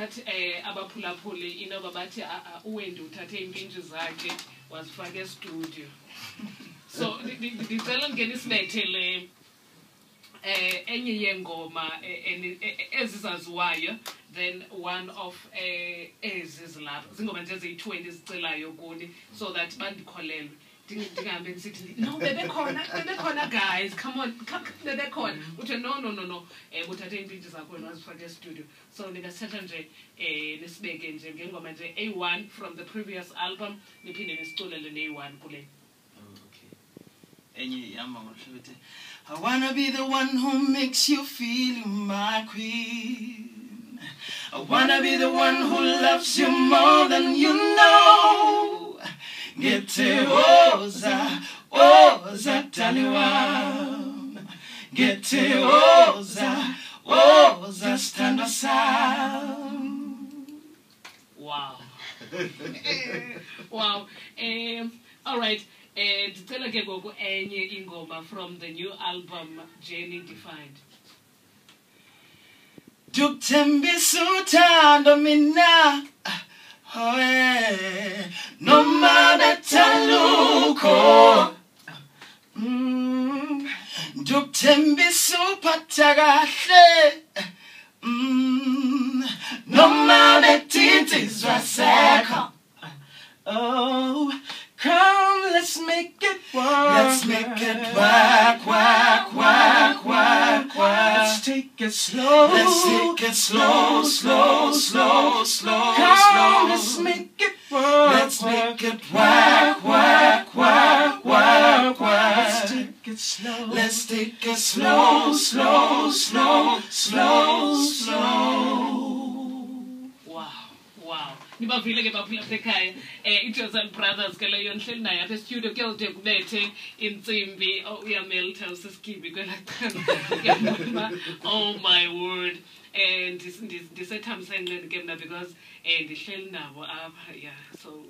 But abaphulaphuli inoba bathi uwendi uthathe impintshi zakhe wazifaka studio. So ndicela ngene isibethe le enye yengoma ezizaziwayo, then one of ezizilapha zingoma nje eziyi-20 ezicelayo kuni, so that bandikholelwe ndingahambe ndisithi no bebekhona guys, come on bebekhona uthi no uthathe impintshi zakho wena wazifaka estudio. So ndingasithatha nje nisibeke nje ngengoma nje A1 from the previous album, niphinde nisiculele ne-A1 kule. Enye yama ngolhluthi, I wanna be the one who makes you feel you're my queen. I wanna be the one who loves you more than you know. Ngithe woza, woza taliwam. Ngithe woza, woza sithandwa sam. Wow. Wow. All right. Ndicela ke ngoku enye ingoma from the new album Journey Defined. Ndikthembis uThando mina, noma bethalukho. Ndikthembis uphatha kahle, noma betitsizwa sekho. Oh, come, let's make it work. Let's make it work, work, work, work, work. Let's take it slow. Let's take it slow, slow, slow, slow. Come, let's make it work. Let's make it work, work, work, work, work. Let's take it slow. Let's take it slow, slow, slow, slow, slow. Nibavile ke baphulaphula ekhaya Jaziel Brothers ke leyo nhleli naye apha studio ke ude kubethe intsimbi uyamelta usiskibi kwelaqala. Oh my word. And ndisethamsanqeni ke mna because ndihleli nabo apha, yeah, so